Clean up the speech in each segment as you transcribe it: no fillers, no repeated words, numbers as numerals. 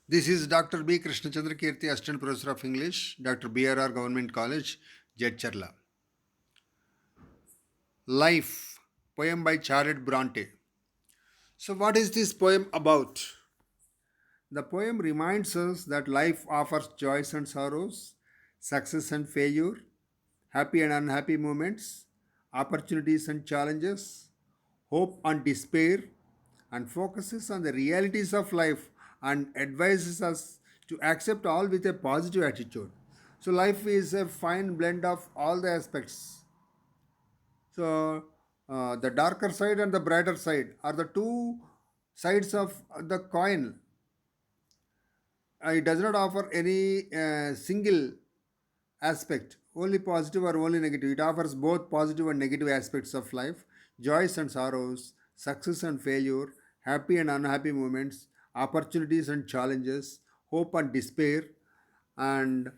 This is Dr. B. Krishnachandra Kirti, Assistant Professor of English, Dr. BRR Government College, Jedcherla. Life, poem by Charlotte Bronte. So, what is this poem about? The poem reminds us that life offers joys and sorrows, success and failure, happy and unhappy moments, opportunities and challenges, hope and despair, and focuses on the realities of life and advises us to accept all with a positive attitude. So, life is a fine blend of all the aspects. So, the darker side and the brighter side are the two sides of the coin. It does not offer any single aspect, only positive or only negative. It offers both positive and negative aspects of life, joys and sorrows, success and failure, happy and unhappy moments, opportunities and challenges, hope and despair. And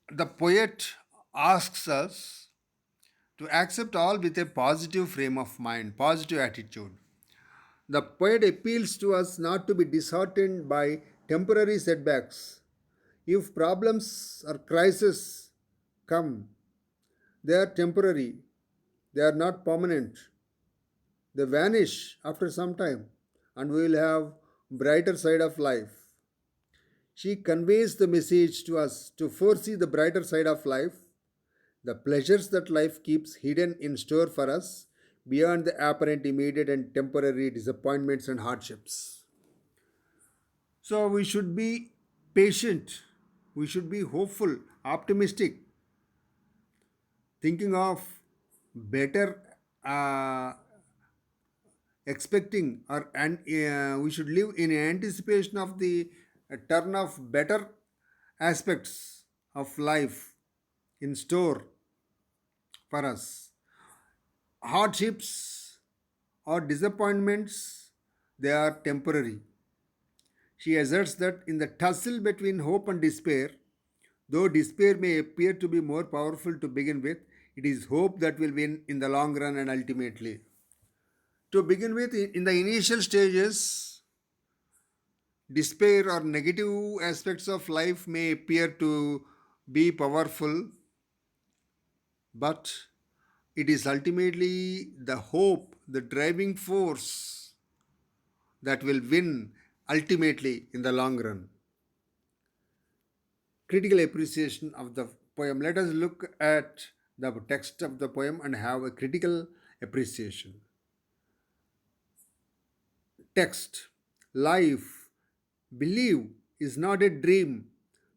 the poet asks us to accept all with a positive frame of mind, positive attitude. The poet appeals to us not to be disheartened by temporary setbacks. If problems or crises come, they are temporary, they are not permanent. They vanish after some time and we will have brighter side of life. She conveys the message to us to foresee the brighter side of life, the pleasures that life keeps hidden in store for us beyond the apparent immediate and temporary disappointments and hardships. So we should be patient, we should be hopeful, optimistic, thinking of better, expecting, or and we should live in anticipation of the turn of better aspects of life in store for us. Hardships or disappointments, they are temporary. She asserts that in the tussle between hope and despair, though despair may appear to be more powerful to begin with, it is hope that will win in the long run and ultimately. To begin with, in the initial stages, despair or negative aspects of life may appear to be powerful, but it is ultimately the hope, the driving force that will win ultimately in the long run. Critical appreciation of the poem. Let us look at the text of the poem and have a critical appreciation. Text. Life, believe, is not a dream,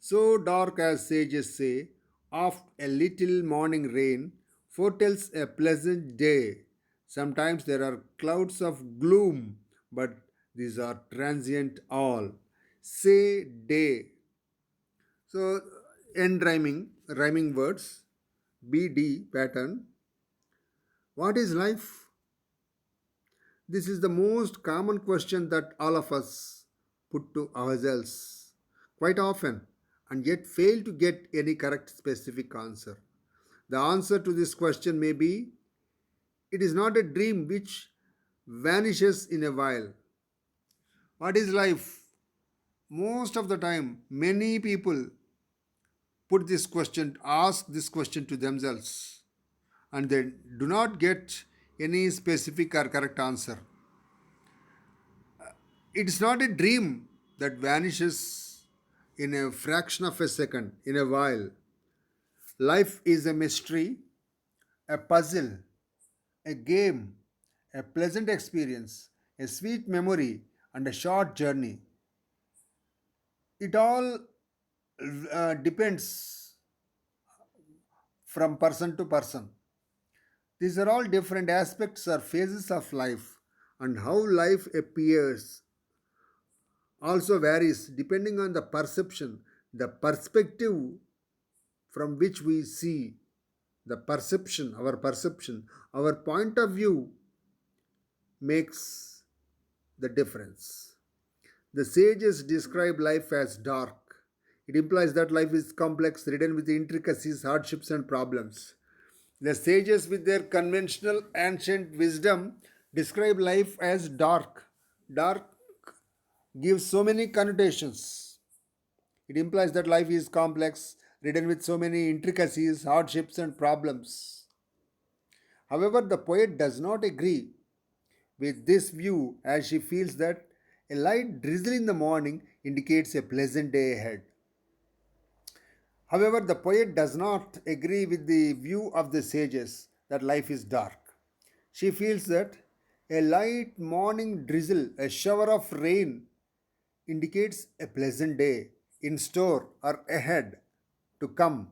so dark as sages say, oft a little morning rain foretells a pleasant day. Sometimes there are clouds of gloom, but these are transient all. Say day. So, end rhyming words, BD pattern. What is life? This is the most common question that all of us put to ourselves quite often and yet fail to get any correct specific answer. The answer to this question may be it is not a dream which vanishes in a while. What is life? Most of the time, many people ask this question to themselves, and they do not get any specific or correct answer. It's not a dream that vanishes in a fraction of a second, in a while. Life is a mystery, a puzzle, a game, a pleasant experience, a sweet memory, and a short journey. It all depends from person to person. These are all different aspects or phases of life, and how life appears also varies depending on the perception, the perspective from which we see, our point of view makes the difference. The sages describe life as dark. It implies that life is complex, ridden with intricacies, hardships, and problems. The sages, with their conventional ancient wisdom, describe life as dark. Dark gives so many connotations. It implies that life is complex, written with so many intricacies, hardships, and problems. However, the poet does not agree with this view as she feels that a light drizzle in the morning indicates a pleasant day ahead. However, the poet does not agree with the view of the sages that life is dark. She feels that a light morning drizzle, a shower of rain, indicates a pleasant day in store or ahead to come.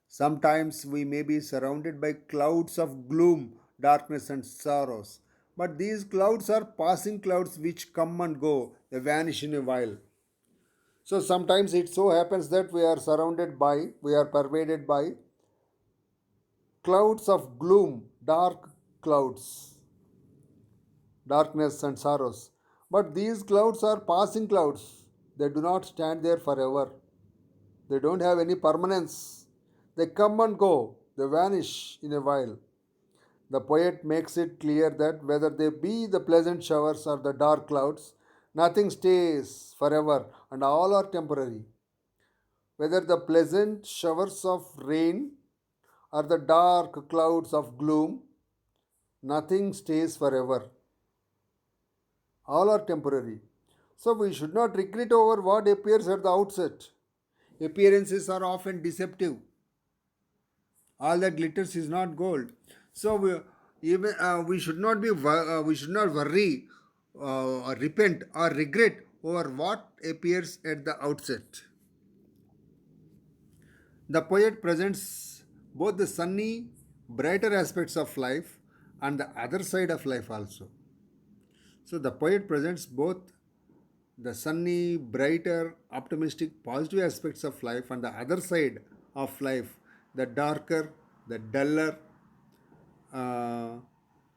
Sometimes we may be surrounded by clouds of gloom, darkness, and sorrows. But these clouds are passing clouds which come and go, they vanish in a while. So sometimes it so happens that we are pervaded by clouds of gloom, dark clouds, darkness, and sorrows. But these clouds are passing clouds, they do not stand there forever. They don't have any permanence. They come and go, they vanish in a while. The poet makes it clear that whether they be the pleasant showers or the dark clouds, nothing stays forever and all are temporary. Whether the pleasant showers of rain or the dark clouds of gloom, nothing stays forever. All are temporary. So we should not regret over what appears at the outset. Appearances are often deceptive. All that glitters is not gold. So we should not we should not worry or repent or regret over what appears at the outset. The poet presents both the sunny, brighter aspects of life and the other side of life also. So the poet presents both the sunny, brighter, optimistic, positive aspects of life and the other side of life, the darker, the duller, uh,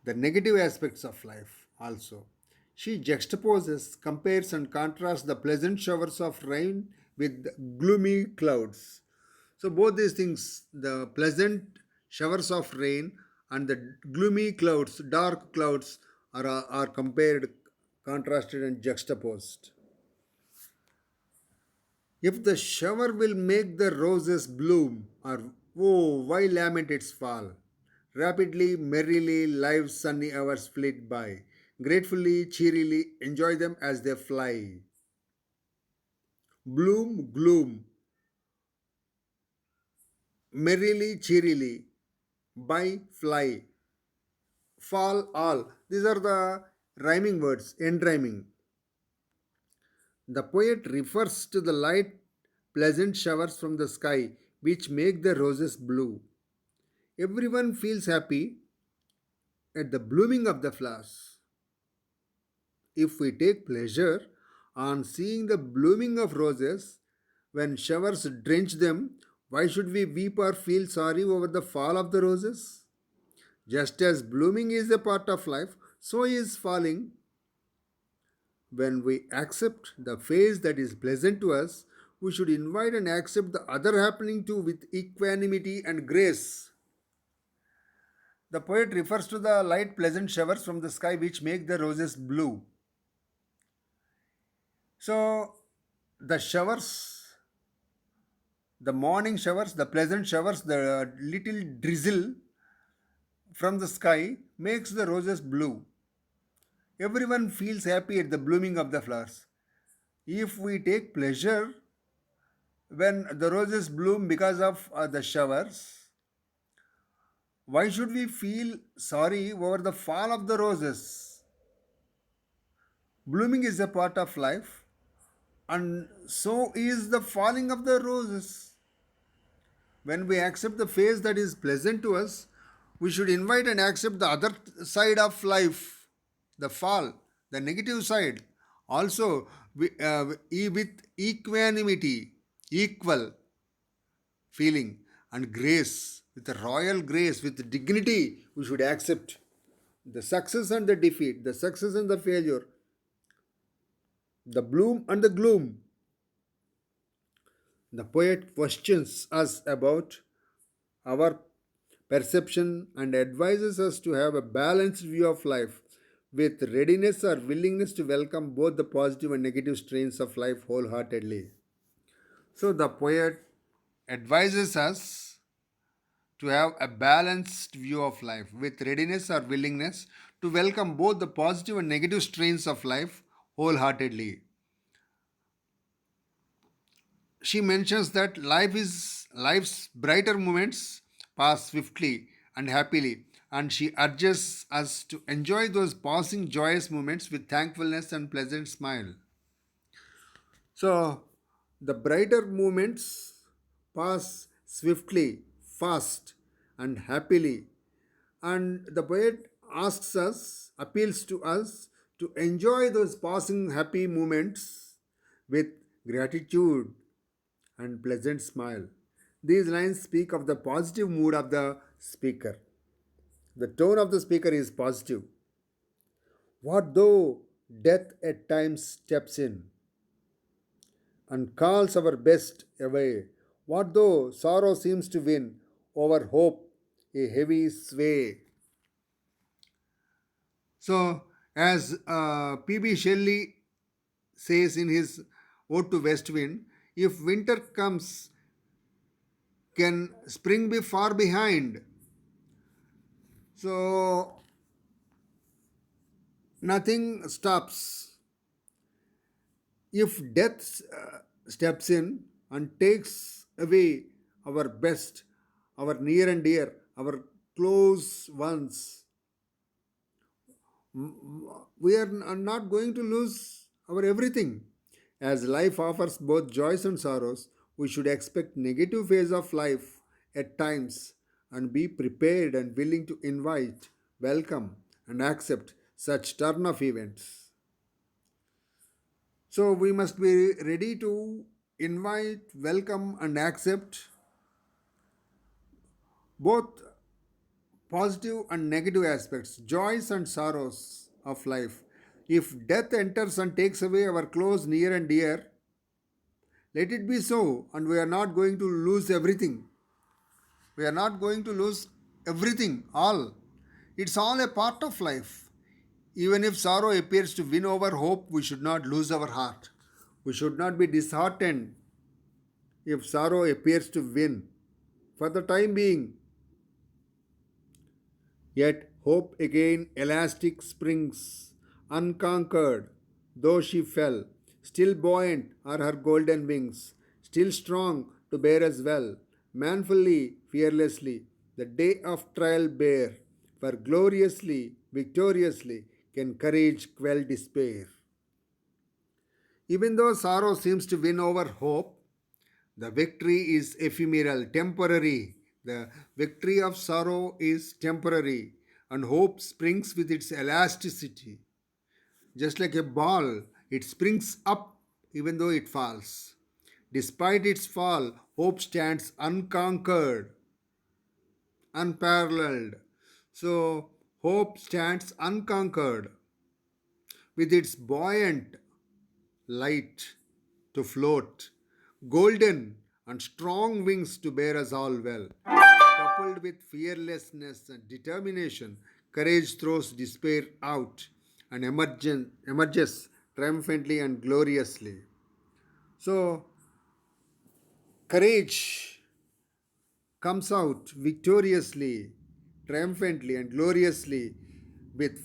the negative aspects of life also. She juxtaposes, compares, and contrasts the pleasant showers of rain with gloomy clouds. So, both these things, the pleasant showers of rain and the gloomy clouds, dark clouds, are compared, contrasted, and juxtaposed. If the shower will make the roses bloom, or oh, why lament its fall? Rapidly, merrily, life's sunny hours flit by. Gratefully, cheerily, enjoy them as they fly. Bloom, gloom, merrily, cheerily, by, fly, fall, all. These are the rhyming words, end rhyming. The poet refers to the light, pleasant showers from the sky which make the roses blue. Everyone feels happy at the blooming of the flowers. If we take pleasure on seeing the blooming of roses when showers drench them, why should we weep or feel sorry over the fall of the roses? Just as blooming is a part of life, so is falling. When we accept the phase that is pleasant to us, we should invite and accept the other happening too with equanimity and grace. The poet refers to the light, pleasant showers from the sky which make the roses blue. So, the showers, the morning showers, the pleasant showers, the little drizzle from the sky makes the roses blue. Everyone feels happy at the blooming of the flowers. If we take pleasure when the roses bloom because of the showers, why should we feel sorry over the fall of the roses? Blooming is a part of life, and so is the falling of the roses. When we accept the phase that is pleasant to us, we should invite and accept the other side of life, the fall, the negative side. Also, with equanimity, equal feeling, and grace, with a royal grace, with dignity, we should accept the success and the defeat, the success and the failure, the bloom and the gloom. The poet questions us about our perception and advises us to have a balanced view of life with readiness or willingness to welcome both the positive and negative strains of life wholeheartedly. So the poet advises us to have a balanced view of life with readiness or willingness to welcome both the positive and negative strains of life wholeheartedly. She mentions that life's brighter moments pass swiftly and happily, and she urges us to enjoy those passing joyous moments with thankfulness and pleasant smile. So the brighter moments pass swiftly, fast, and happily. And the poet asks us, appeals to us to enjoy those passing happy moments with gratitude and pleasant smile. These lines speak of the positive mood of the speaker. The tone of the speaker is positive. What though death at times steps in and calls our best away? What though sorrow seems to win over hope a heavy sway? So, as P.B. Shelley says in his Ode to West Wind, if winter comes, can spring be far behind? So, nothing stops. If death steps in and takes away our best, our near and dear, our close ones, we are not going to lose our everything. As life offers both joys and sorrows, we should expect negative phase of life at times and be prepared and willing to invite, welcome, and accept such turn of events. So we must be ready to invite, welcome, and accept both positive and negative aspects, joys and sorrows of life. If death enters and takes away our close, near, and dear, let it be so, and we are not going to lose everything. We are not going to lose everything, all. It's all a part of life. Even if sorrow appears to win over hope, we should not lose our heart. We should not be disheartened if sorrow appears to win. For the time being, yet hope again elastic springs, unconquered, though she fell, still buoyant are her golden wings, still strong to bear us well, manfully, fearlessly, the day of trial bear, for gloriously, victoriously can courage quell despair. Even though sorrow seems to win over hope, the victory is ephemeral, temporary. The victory of sorrow is temporary, and hope springs with its elasticity. Just like a ball, it springs up even though it falls. Despite its fall, hope stands unconquered, unparalleled. So, hope stands unconquered with its buoyant light to float, golden and strong wings to bear us all well. Coupled with fearlessness and determination, courage throws despair out and emerges triumphantly and gloriously. So, courage comes out victoriously, triumphantly, and gloriously with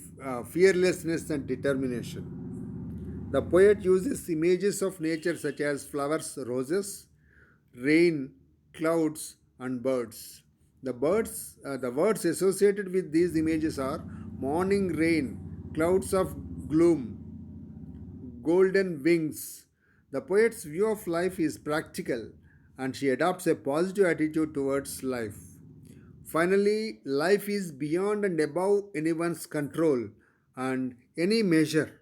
fearlessness and determination. The poet uses images of nature such as flowers, roses, rain, clouds, and birds. The words associated with these images are morning rain, clouds of gloom, golden wings. The poet's view of life is practical and she adopts a positive attitude towards life. Finally, life is beyond and above anyone's control and any measure.